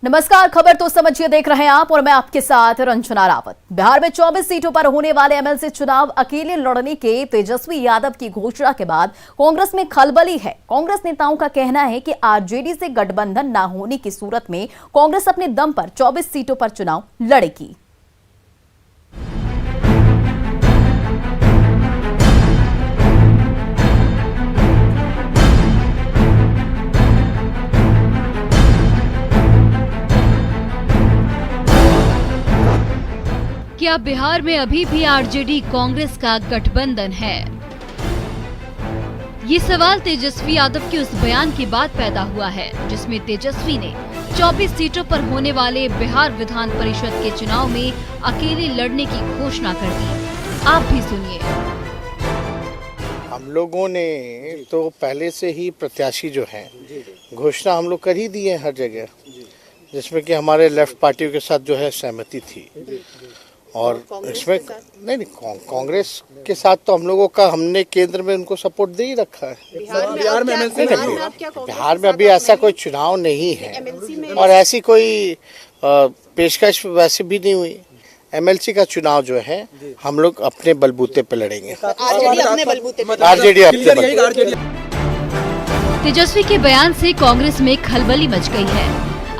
नमस्कार, खबर तो समझिए देख रहे हैं आप और मैं आपके साथ रंजना रावत। बिहार में 24 सीटों पर होने वाले एमएलसी चुनाव अकेले लड़ने के तेजस्वी यादव की घोषणा के बाद कांग्रेस में खलबली है। कांग्रेस नेताओं का कहना है कि आरजेडी से गठबंधन न होने की सूरत में कांग्रेस अपने दम पर 24 सीटों पर चुनाव लड़ेगी। क्या बिहार में अभी भी आरजेडी कांग्रेस का गठबंधन है? ये सवाल तेजस्वी यादव के उस बयान के बाद पैदा हुआ है जिसमें तेजस्वी ने 24 सीटों पर होने वाले बिहार विधान परिषद के चुनाव में अकेले लड़ने की घोषणा कर दी। आप भी सुनिए। हम लोगों ने तो पहले से ही प्रत्याशी जो हैं घोषणा हम लोग कर ही दी है हर जगह, जिसमें कि हमारे लेफ्ट पार्टियों के साथ जो है सहमति थी। और इसमें नहीं कांग्रेस के साथ तो हम लोगों का हमने केंद्र में उनको सपोर्ट दे ही रखा है। बिहार में अभी ऐसा कोई चुनाव नहीं है और ऐसी कोई पेशकश वैसे भी नहीं हुई। एमएलसी का चुनाव जो है हम लोग अपने बलबूते पे लड़ेंगे। आरजेडी अपने बलबूते। तेजस्वी के बयान से कांग्रेस में खलबली मच गई है।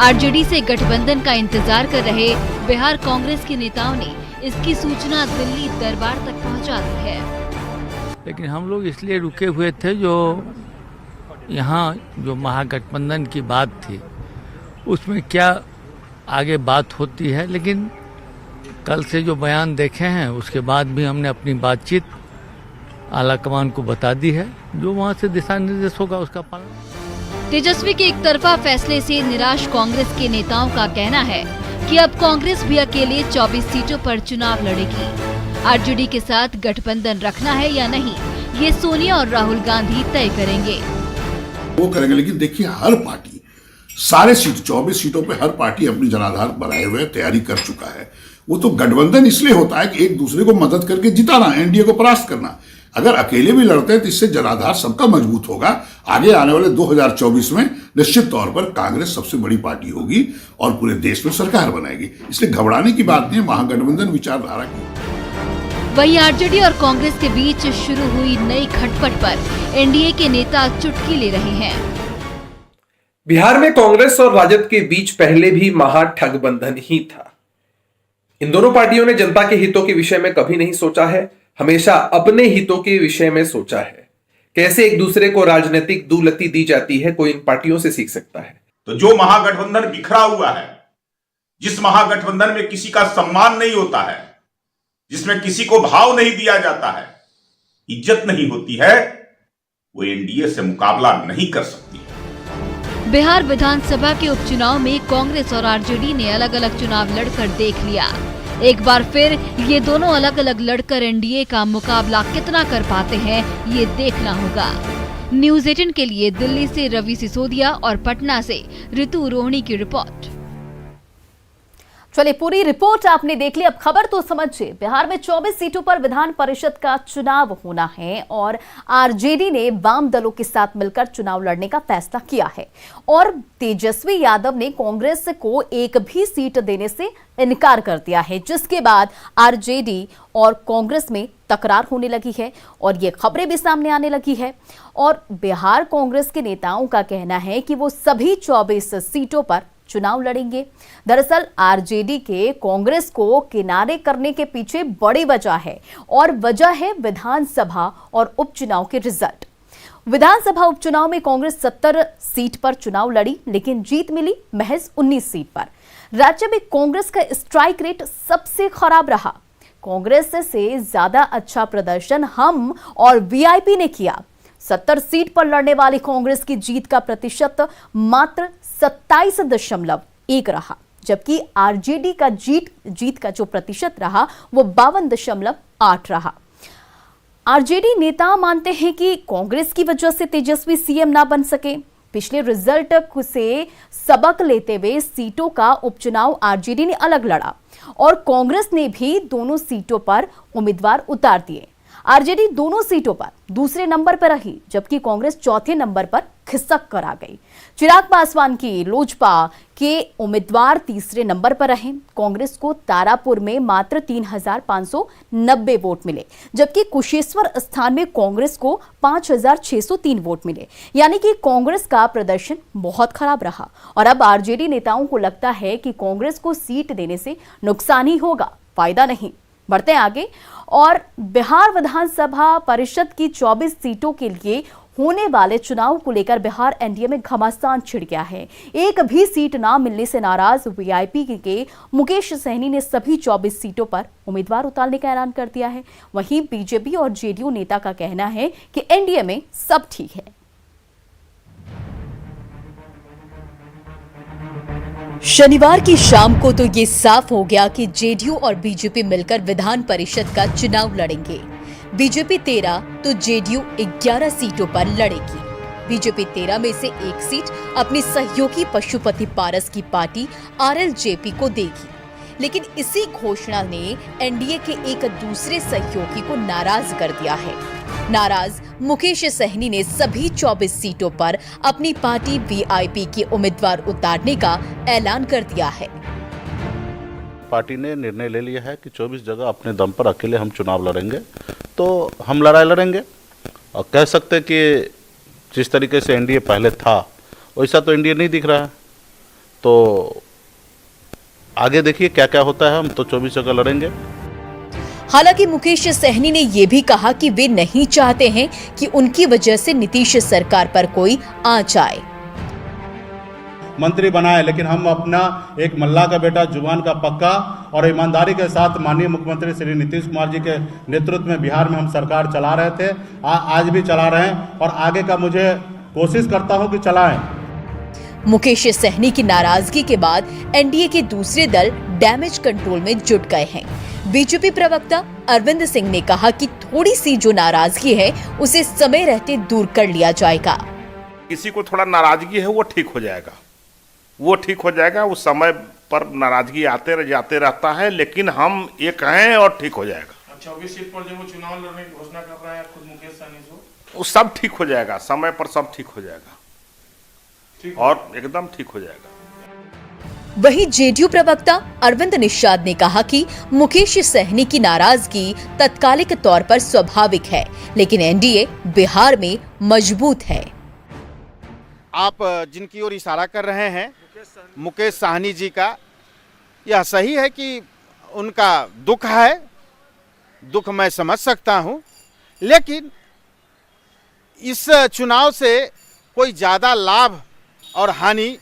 आरजेडी से गठबंधन का इंतजार कर रहे बिहार कांग्रेस के नेताओं ने इसकी सूचना दिल्ली दरबार तक पहुंचा दी है। लेकिन हम लोग इसलिए रुके हुए थे जो यहाँ जो महागठबंधन की बात थी उसमें क्या आगे बात होती है। लेकिन कल से जो बयान देखे हैं उसके बाद भी हमने अपनी बातचीत आलाकमान को बता दी है। जो वहाँ से दिशा निर्देश होगा उसका पालन। तेजस्वी के एक तरफा फैसले से निराश कांग्रेस के नेताओं का कहना है कि अब कांग्रेस भी अकेले 24 सीटों पर चुनाव लड़ेगी। आरजेडी के साथ गठबंधन रखना है या नहीं, ये सोनिया और राहुल गांधी तय करेंगे। वो करेंगे, लेकिन देखिए हर पार्टी सारे सीट 24 सीटों पे हर पार्टी अपनी जनाधार बनाए हुए तैयारी कर चुका है। वो तो गठबंधन इसलिए होता है कि एक दूसरे को मदद करके जिताना, एनडीए को परास्त करना। अगर अकेले भी लड़ते हैं तो इससे जनाधार सबका मजबूत होगा। आगे आने वाले 2024 में निश्चित तौर पर कांग्रेस सबसे बड़ी पार्टी होगी और पूरे देश में सरकार बनाएगी। इसलिए घबराने की बात नहीं है महागठबंधन विचारधारा की। वहीं आरजेडी और कांग्रेस के बीच शुरू हुई नई खटपट पर एनडीए के नेता चुटकी ले रहे हैं। बिहार में कांग्रेस और राजद के बीच पहले भी महाठगबंधन ही था। इन दोनों पार्टियों ने जनता के हितों के विषय में कभी नहीं सोचा है, हमेशा अपने हितों के विषय में सोचा है। कैसे एक दूसरे को राजनीतिक दुलती दी जाती है, कोई इन पार्टियों से सीख सकता है। तो जो महागठबंधन बिखरा हुआ है, जिस महागठबंधन में किसी का सम्मान नहीं होता है, जिसमें किसी को भाव नहीं दिया जाता है, इज्जत नहीं होती है, वो एनडीए से मुकाबला नहीं कर सकती। बिहार विधानसभा के उपचुनाव में कांग्रेस और आरजेडी ने अलग अलग चुनाव लड़कर देख लिया। एक बार फिर ये दोनों अलग अलग लड़कर एनडीए का मुकाबला कितना कर पाते हैं, ये देखना होगा। न्यूज़ 18 के लिए दिल्ली से रवि सिसोदिया और पटना से ऋतु रोहिणी की रिपोर्ट। चलिए, पूरी रिपोर्ट आपने देख ली। अब खबर तो समझिए। बिहार में 24 सीटों पर विधान परिषद का चुनाव होना है और आरजेडी ने वाम दलों के साथ मिलकर चुनाव लड़ने का फैसला किया है और तेजस्वी यादव ने कांग्रेस को एक भी सीट देने से इनकार कर दिया है, जिसके बाद आरजेडी और कांग्रेस में तकरार होने लगी है और ये खबरें भी सामने आने लगी है। और बिहार कांग्रेस के नेताओं का कहना है कि वो सभी 24 सीटों पर चुनाव लड़ेंगे। दरअसल आरजेडी के कांग्रेस को किनारे करने के पीछे बड़ी वजह है और वजह है विधानसभा और उपचुनाव के रिजल्ट। विधानसभा उपचुनाव में कांग्रेस 70 सीट पर चुनाव लड़ी, लेकिन जीत मिली महज 19 सीट पर। राज्य में कांग्रेस का स्ट्राइक रेट सबसे खराब रहा। कांग्रेस से ज्यादा अच्छा प्रदर्शन हम और वीआईपी ने किया। 70 सीट पर लड़ने वाली कांग्रेस की जीत का प्रतिशत मात्र 27.1 रहा, जबकि आरजेडी का जीत का जो प्रतिशत रहा वो 52.8 रहा। आरजेडी नेता मानते हैं कि कांग्रेस की वजह से तेजस्वी सीएम ना बन सके। पिछले रिजल्ट से सबक लेते हुए सीटों का उपचुनाव आरजेडी ने अलग लड़ा और कांग्रेस ने भी दोनों सीटों पर उम्मीदवार उतार दिए। आरजेडी दोनों सीटों पर दूसरे नंबर पर रही, जबकि कांग्रेस चौथे नंबर पर खिसक कर आ गई। चिराग पासवान की लोजपा के उम्मीदवार तीसरे नंबर पर रहे। कांग्रेस को तारापुर में मात्र 3,590 वोट मिले, जबकि कुशेश्वर स्थान में कांग्रेस को 5,603 वोट मिले। यानी कि कांग्रेस का प्रदर्शन बहुत खराब रहा और अब आरजेडी नेताओं को लगता है कि कांग्रेस को सीट देने से नुकसान ही होगा, फायदा नहीं। बढ़ते आगे और बिहार विधानसभा परिषद की 24 सीटों के लिए होने वाले चुनाव को लेकर बिहार एनडीए में घमासान छिड़ गया है। एक भी सीट ना मिलने से नाराज वीआईपी के मुकेश सहनी ने सभी 24 सीटों पर उम्मीदवार उतारने का ऐलान कर दिया है। वहीं बीजेपी और जेडीयू नेता का कहना है कि एनडीए में सब ठीक है। शनिवार की शाम को तो ये साफ हो गया कि जेडीयू और बीजेपी मिलकर विधान परिषद का चुनाव लड़ेंगे। बीजेपी 13 तो जेडीयू 11 सीटों पर लड़ेगी। बीजेपी 13 में से एक सीट अपनी सहयोगी पशुपति पारस की पार्टी आरएलजेपी को देगी, लेकिन इसी घोषणा ने एनडीए के एक दूसरे सहयोगी को नाराज कर दिया है। नाराज मुकेश सहनी ने सभी 24 सीटों पर अपनी पार्टी वीआईपी के उम्मीदवार उतारने का ऐलान कर दिया है। पार्टी ने निर्णय ले लिया है कि 24 जगह अपने दम पर अकेले हम चुनाव लड़ेंगे, तो हम लड़ाई लड़ेंगे। और कह सकते कि जिस तरीके से एनडीए पहले था वैसा तो एनडीए नहीं दिख रहा है, तो आगे देखिए क्या क्या होता है। हम तो 24 जगह लड़ेंगे। हालांकि मुकेश सहनी ने यह भी कहा कि वे नहीं चाहते हैं कि उनकी वजह से नीतीश सरकार पर कोई आंच आए। मंत्री बनाए, लेकिन हम अपना एक मल्ला का बेटा, जुबान का पक्का और ईमानदारी के साथ माननीय मुख्यमंत्री श्री नीतीश कुमार जी के नेतृत्व में बिहार में हम सरकार चला रहे थे, आज भी चला रहे हैं और आगे का मुझे कोशिश करता हूं कि चलाएं। मुकेश सहनी की नाराजगी के बाद एनडीए के दूसरे दल डैमेज कंट्रोल में जुट गए हैं। बीजेपी प्रवक्ता अरविंद सिंह ने कहा कि थोड़ी सी जो नाराजगी है उसे समय रहते दूर कर लिया जाएगा। किसी को थोड़ा नाराजगी है वो ठीक हो जाएगा, वो ठीक हो जाएगा। उस समय पर नाराजगी आते जाते रहता है, लेकिन हम एक हैं और ठीक हो जाएगा। 24 सीट पर जो वो चुनाव लड़ने की घोषणा कर रहा है खुद मुकेश सहनी से, वो सब ठीक हो जाएगा, समय पर सब ठीक हो जाएगा और एकदम ठीक हो जाएगा। वहीं जेडीयू प्रवक्ता अरविंद निषाद ने कहा कि मुकेश सहनी की नाराजगी तत्कालिक तौर पर स्वाभाविक है, लेकिन एनडीए बिहार में मजबूत है। आप जिनकी ओर इशारा कर रहे हैं मुकेश सहनी जी का, यह सही है कि उनका दुख है, दुख मैं समझ सकता हूं, लेकिन इस चुनाव से कोई ज्यादा लाभ और हानि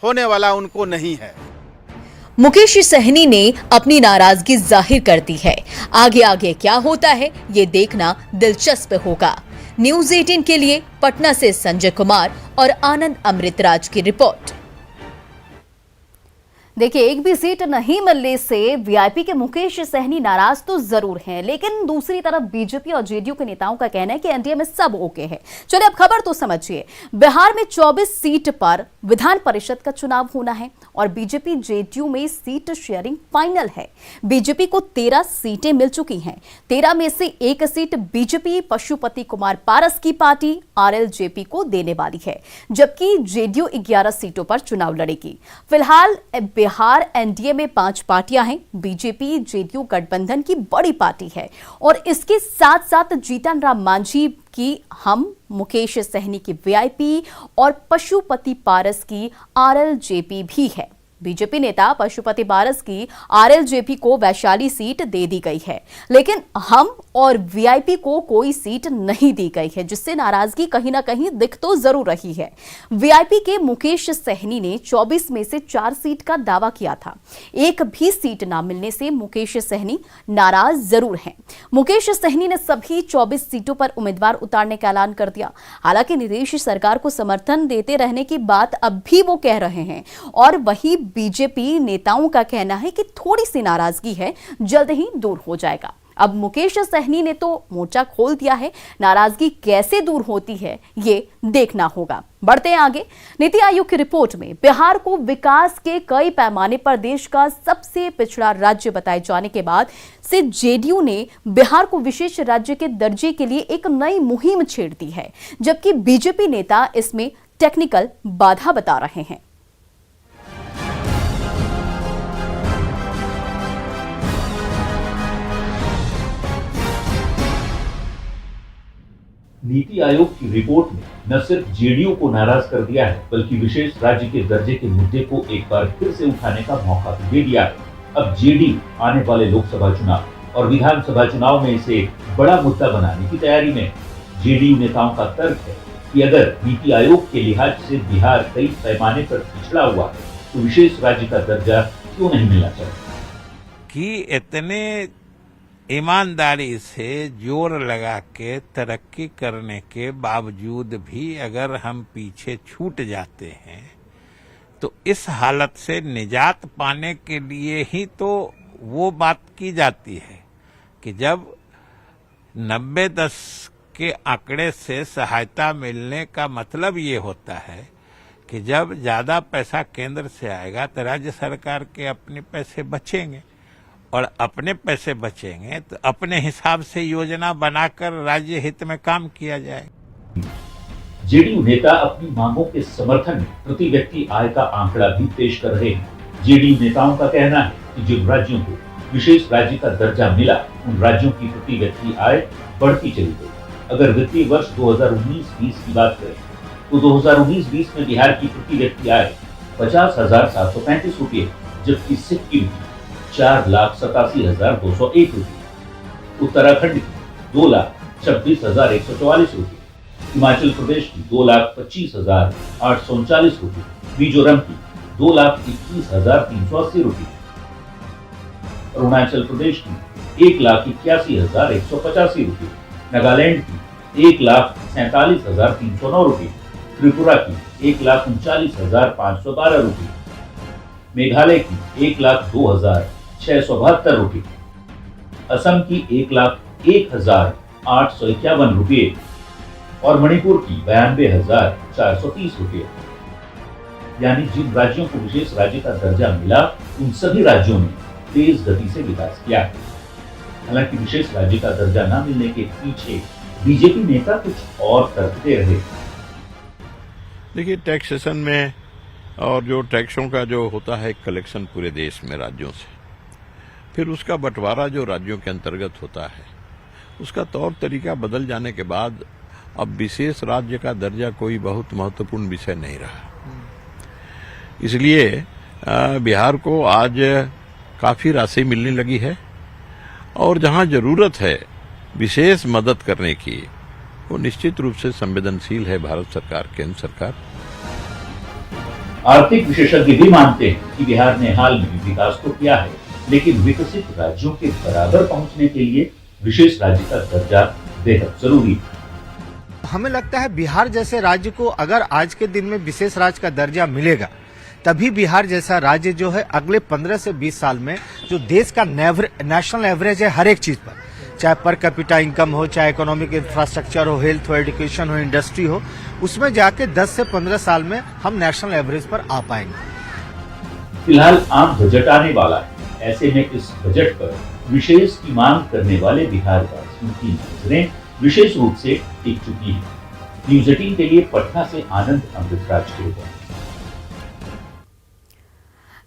होने वाला उनको नहीं है। मुकेश सहनी ने अपनी नाराजगी जाहिर कर दी है। आगे आगे क्या होता है ये देखना दिलचस्प होगा। न्यूज़ 18 के लिए पटना से संजय कुमार और आनंद अमृतराज की रिपोर्ट। देखिए, एक भी सीट नहीं मिलने से वीआईपी के मुकेश सहनी नाराज तो जरूर हैं, लेकिन दूसरी तरफ बीजेपी और जेडीयू के नेताओं का कहना है कि एनडीए में सब ओके है। चलिए अब खबर तो समझिए। बिहार में 24 सीट पर विधान परिषद का चुनाव होना है और बीजेपी जेडीयू में सीट शेयरिंग फाइनल है। बीजेपी को 13 सीटें मिल चुकी हैं। 13 में से एक सीट बीजेपी पशुपति कुमार पारस की पार्टी आरएलजेपी को देने वाली है, जबकि जेडीयू 11 सीटों पर चुनाव लड़ेगी। फिलहाल बिहार एनडीए में 5 पार्टियां हैं। बीजेपी जेडीयू गठबंधन की बड़ी पार्टी है और इसके साथ साथ जीतन राम मांझी की हम, मुकेश सहनी की वीआईपी और पशुपति पारस की आरएलजेपी भी है। बीजेपी नेता पशुपति पारस की आरएलजेपी को वैशाली सीट दे दी गई है, लेकिन हम और वीआईपी को कोई सीट नहीं दी गई है, जिससे नाराजगी कहीं ना कहीं दिख तो जरूर रही है। वीआईपी के मुकेश सहनी ने 24 में से 4 सीट का दावा किया था। एक भी सीट ना मिलने से मुकेश सहनी नाराज जरूर हैं। मुकेश सहनी ने सभी 24 सीटों पर उम्मीदवार उतारने का ऐलान कर दिया। हालांकि नीतीश सरकार को समर्थन देते रहने की बात अब भी वो कह रहे हैं और वही बीजेपी नेताओं का कहना है कि थोड़ी सी नाराजगी है, जल्द ही दूर हो जाएगा। अब मुकेश सहनी ने तो मोर्चा खोल दिया है, नाराजगी कैसे दूर होती है ये देखना होगा। बढ़ते हैं आगे। नीति आयोग की रिपोर्ट में बिहार को विकास के कई पैमाने पर देश का सबसे पिछड़ा राज्य बताए जाने के बाद से जेडीयू ने बिहार को विशेष राज्य के दर्जे के लिए एक नई मुहिम छेड़ दी है, जबकि बीजेपी नेता इसमें टेक्निकल बाधा बता रहे हैं। नीति आयोग की रिपोर्ट ने न सिर्फ जेडीयू को नाराज कर दिया है, बल्कि विशेष राज्य के दर्जे के मुद्दे को एक बार फिर से उठाने का मौका भी दे दिया है। अब जेडीयू आने वाले लोकसभा चुनाव और विधानसभा चुनाव में इसे बड़ा मुद्दा बनाने की तैयारी में। जेडीयू नेताओं का तर्क है कि अगर नीति आयोग के लिहाज से बिहार कई पैमाने पर पिछड़ा हुआ है, तो विशेष राज्य का दर्जा क्यों नहीं मिलना चाहिए। कि इतने ईमानदारी से जोर लगा के तरक्की करने के बावजूद भी अगर हम पीछे छूट जाते हैं, तो इस हालत से निजात पाने के लिए ही तो वो बात की जाती है कि जब 90-10 के आंकड़े से सहायता मिलने का मतलब ये होता है कि जब ज्यादा पैसा केंद्र से आएगा तो राज्य सरकार के अपने पैसे बचेंगे, और अपने पैसे बचेंगे तो अपने हिसाब से योजना बनाकर राज्य हित में काम किया जाए। जेडीयू नेता अपनी मांगों के समर्थन में प्रति व्यक्ति आय का आंकड़ा भी पेश कर रहे हैं। जेडीयू नेताओं का कहना है कि जिन राज्यों को विशेष राज्य का दर्जा मिला, उन राज्यों की प्रति व्यक्ति आय बढ़ती चली गई। अगर वित्तीय वर्ष 2019-20 की बात करें तो 2019-20 में बिहार की प्रति व्यक्ति आय 50,735 रुपये, जबकि सिक्किम की 4,87,201 रुपये, उत्तराखंड की 2,26,144 रुपये, हिमाचल प्रदेश की 2,25,839 रुपये, मिजोरम की 2,21,380 रुपये, अरुणाचल प्रदेश की 1,81,185 रुपये, नागालैंड की 1,47,309 रुपये, त्रिपुरा की 1,39,512 रुपये, मेघालय की 1,02,672 रुपये, असम की 1,01,851 रुपये और मणिपुर की 92,430 रुपये। यानी जिन राज्यों को विशेष राज्य का दर्जा मिला, उन सभी राज्यों ने तेज गति से विकास किया है। हालांकि विशेष राज्य का दर्जा न मिलने के पीछे बीजेपी नेता कुछ और तर्क दे रहे। देखिए, टैक्सेशन में और जो टैक्सों का जो होता है कलेक्शन पूरे देश में राज्यों से, फिर उसका बंटवारा जो राज्यों के अंतर्गत होता है, उसका तौर तरीका बदल जाने के बाद अब विशेष राज्य का दर्जा कोई बहुत महत्वपूर्ण विषय नहीं रहा। इसलिए बिहार को आज काफी राशि मिलने लगी है और जहां जरूरत है विशेष मदद करने की, वो निश्चित रूप से संवेदनशील है भारत सरकार, केंद्र सरकार। आर्थिक विशेषज्ञ भी मानते हैं कि बिहार ने हाल में विकास तो किया है, लेकिन विकसित राज्यों के बराबर पहुंचने के लिए विशेष राज्य का दर्जा बेहद जरूरी है। हमें लगता है बिहार जैसे राज्य को अगर आज के दिन में विशेष राज्य का दर्जा मिलेगा, तभी बिहार जैसा राज्य जो है अगले 15 से 20 साल में जो देश का नेशनल एवरेज है हर एक चीज पर, चाहे पर कैपिटा इनकम हो, चाहे इकोनॉमिक इंफ्रास्ट्रक्चर हो, हेल्थ हो, एजुकेशन हो, इंडस्ट्री हो, उसमें जाके 10 से 15 साल में हम नेशनल एवरेज पर आ पाएंगे। फिलहाल आम बजट आने वाला है, ऐसे में इस बजट पर विशेष की मांग करने वाले बिहारवासियों की नजरें विशेष रूप से टिक चुकी है। न्यूज 18 के लिए पटना से आनंद अमृतराज की रिपोर्ट।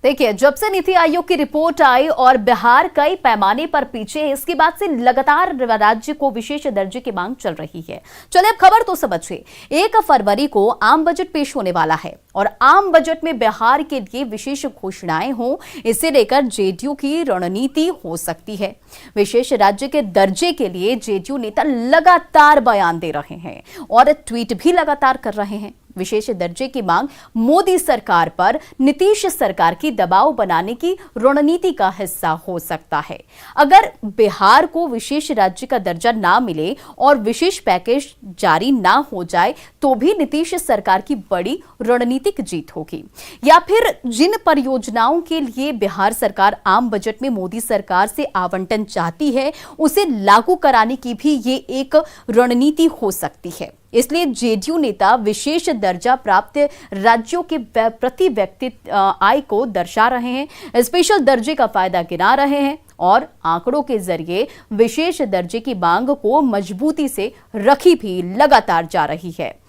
देखिए, जब से नीति आयोग की रिपोर्ट आई और बिहार कई पैमाने पर पीछे है, इसके बाद से लगातार राज्य को विशेष दर्जे की मांग चल रही है। चलिए अब खबर तो समझिए। 1 फरवरी को आम बजट पेश होने वाला है और आम बजट में बिहार के लिए विशेष घोषणाएं हों, इसे लेकर जेडीयू की रणनीति हो सकती है। विशेष राज्य के दर्जे के लिए जेडीयू नेता लगातार बयान दे रहे हैं और ट्वीट भी लगातार कर रहे हैं। विशेष दर्जे की मांग मोदी सरकार पर नीतीश सरकार की दबाव बनाने की रणनीति का हिस्सा हो सकता है। अगर बिहार को विशेष राज्य का दर्जा ना मिले और विशेष पैकेज जारी ना हो जाए, तो भी नीतीश सरकार की बड़ी रणनीतिक जीत होगी। या फिर जिन परियोजनाओं के लिए बिहार सरकार आम बजट में मोदी सरकार से आवंटन चाहती है, उसे लागू कराने की भी ये एक रणनीति हो सकती है। इसलिए जेडीयू नेता विशेष दर्जा प्राप्त राज्यों के प्रति व्यक्ति आय को दर्शा रहे हैं, स्पेशल दर्जे का फायदा गिना रहे हैं और आंकड़ों के जरिए विशेष दर्जे की मांग को मजबूती से रखी भी लगातार जा रही है।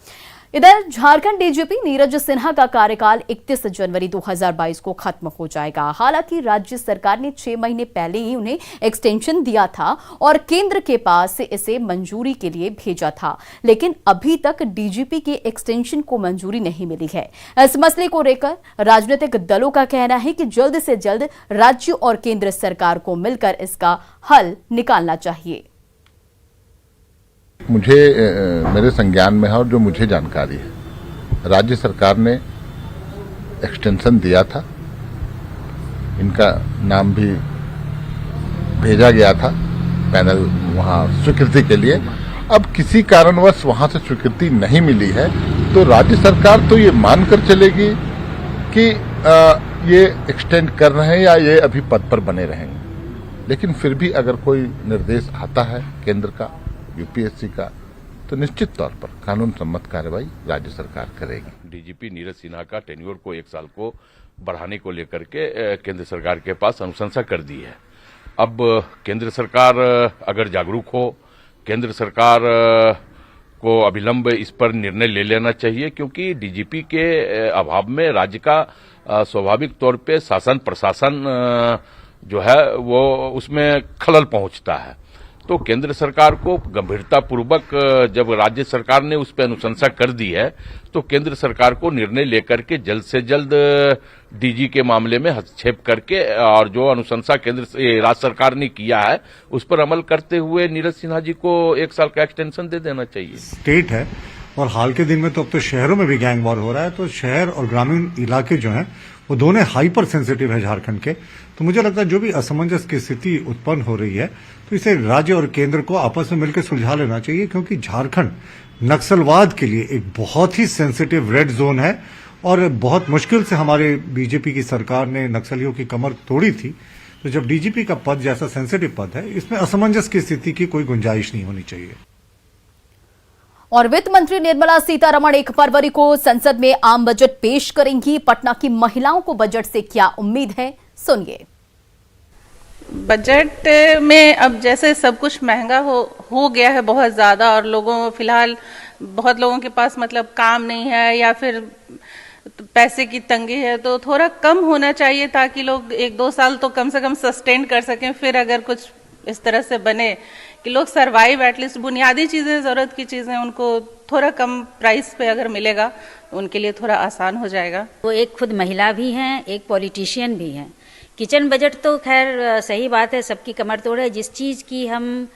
इधर झारखंड डीजीपी नीरज सिन्हा का कार्यकाल 31 जनवरी 2022 को खत्म हो जाएगा। हालांकि राज्य सरकार ने 6 महीने पहले ही उन्हें एक्सटेंशन दिया था और केंद्र के पास इसे मंजूरी के लिए भेजा था, लेकिन अभी तक डीजीपी के एक्सटेंशन को मंजूरी नहीं मिली है। इस मसले को लेकर राजनीतिक दलों का कहना है कि जल्द से जल्द राज्य और केंद्र सरकार को मिलकर इसका हल निकालना चाहिए। मुझे मेरे संज्ञान में है और जो मुझे जानकारी है, राज्य सरकार ने एक्सटेंशन दिया था, इनका नाम भी भेजा गया था पैनल वहां स्वीकृति के लिए। अब किसी कारणवश वहां से स्वीकृति नहीं मिली है तो राज्य सरकार तो ये मानकर चलेगी कि ये एक्सटेंड कर रहे हैं या ये अभी पद पर बने रहेंगे, लेकिन फिर भी अगर कोई निर्देश आता है केंद्र का, यूपीएससी का, तो निश्चित तौर पर कानून सम्मत कार्रवाई राज्य सरकार करेगी। डीजीपी नीरज सिन्हा का टेन्योर को 1 साल को बढ़ाने को लेकर के केंद्र सरकार के पास अनुशंसा कर दी है। अब केंद्र सरकार अगर जागरूक हो, केंद्र सरकार को अविलंब इस पर निर्णय ले लेना चाहिए, क्योंकि डीजीपी के अभाव में राज्य का स्वाभाविक तौर पे शासन प्रशासन जो है वो उसमें खलल पहुंचता है। तो केंद्र सरकार को गंभीरतापूर्वक जब राज्य सरकार ने उस पर अनुशंसा कर दी है तो केंद्र सरकार को निर्णय लेकर के जल्द से जल्द डीजी के मामले में हस्तक्षेप करके और जो अनुशंसा राज्य सरकार ने किया है उस पर अमल करते हुए नीरज सिन्हा जी को 1 साल का एक्सटेंशन दे देना चाहिए। स्टेट है और हाल के दिन में तो अब तो शहरों में भी गैंग वॉर हो रहा है, तो शहर और ग्रामीण इलाके जो हैं वो दोनों हाइपर सेंसिटिव है झारखंड के। तो मुझे लगता है जो भी असमंजस की स्थिति उत्पन्न हो रही है तो इसे राज्य और केंद्र को आपस में मिलकर सुलझा लेना चाहिए, क्योंकि झारखंड नक्सलवाद के लिए एक बहुत ही सेंसिटिव रेड जोन है और बहुत मुश्किल से हमारे बीजेपी की सरकार ने नक्सलियों की कमर तोड़ी थी। तो जब डीजीपी का पद जैसा सेंसिटिव पद है, इसमें असमंजस की स्थिति की कोई गुंजाइश नहीं होनी चाहिए। और वित्त मंत्री निर्मला सीतारमण 1 फरवरी को संसद में आम बजट पेश करेंगी। पटना की महिलाओं को बजट से क्या उम्मीद है, सुनिए। बजट में अब जैसे सब कुछ महंगा हो गया है बहुत ज्यादा, और लोगों फिलहाल बहुत लोगों के पास मतलब काम नहीं है या फिर पैसे की तंगी है, तो थोड़ा कम होना चाहिए ताकि लोग 1-2 साल तो कम से कम सस्टेन कर सकें। फिर अगर कुछ इस तरह से बने कि लोग सरवाइव, एटलीस्ट बुनियादी चीजें, जरूरत की चीजें उनको थोड़ा कम प्राइस पे अगर मिलेगा तो उनके लिए थोड़ा आसान हो जाएगा। वो एक खुद महिला भी हैं, एक पॉलिटिशियन भी हैं। किचन बजट तो खैर सही बात है, सबकी कमर तोड़ है। जिस चीज की हम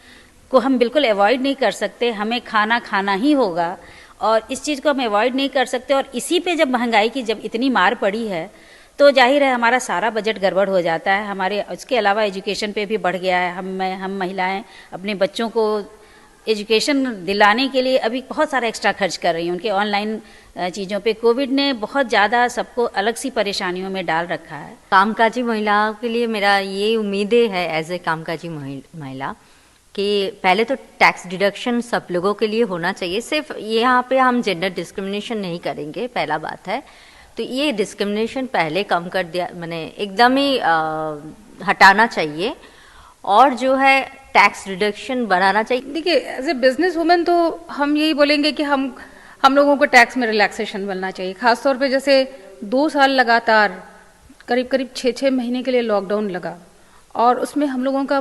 बिल्कुल अवॉइड नहीं कर सकते, हमें खाना ही होगा, और इस चीज को हम अवॉइड नहीं कर सकते। और इसी पे जब महंगाई की जब इतनी मार पड़ी है तो जाहिर है हमारा सारा बजट गड़बड़ हो जाता है। हमारे उसके अलावा एजुकेशन पे भी बढ़ गया है। हम महिलाएं अपने बच्चों को एजुकेशन दिलाने के लिए अभी बहुत सारा एक्स्ट्रा खर्च कर रही हैं, उनके ऑनलाइन चीज़ों पे। कोविड ने बहुत ज़्यादा सबको अलग सी परेशानियों में डाल रखा है। कामकाजी महिलाओं के लिए मेरा ये उम्मीदें है एज ए कामकाजी महिला कि पहले तो टैक्स डिडक्शन सब लोगों के लिए होना चाहिए। सिर्फ यहाँ पे हम जेंडर डिस्क्रिमिनेशन नहीं करेंगे, पहला बात है। तो ये डिस्क्रिमिनेशन पहले कम कर दिया, मैंने एकदम ही हटाना चाहिए, और जो है टैक्स रिडक्शन बढ़ाना चाहिए। देखिए, एज ए बिजनेस वुमेन तो हम यही बोलेंगे कि हम लोगों को टैक्स में रिलैक्सेशन मिलना चाहिए। खासतौर पे जैसे 2 साल लगातार करीब 6 महीने के लिए लॉकडाउन लगा, और उसमें हम लोगों का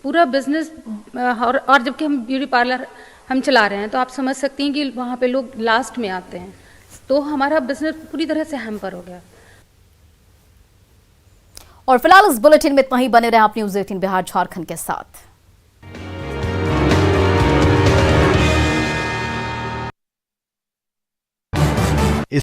पूरा बिजनेस, और जबकि हम ब्यूटी पार्लर हम चला रहे हैं, तो आप समझ सकती हैं कि वहाँ पे लोग लास्ट में आते हैं, तो हमारा बिजनेस पूरी तरह से हैम्पर हो गया। और फिलहाल इस बुलेटिन में इतना ही। बने रहे आप न्यूज़ 18 बिहार झारखंड के साथ।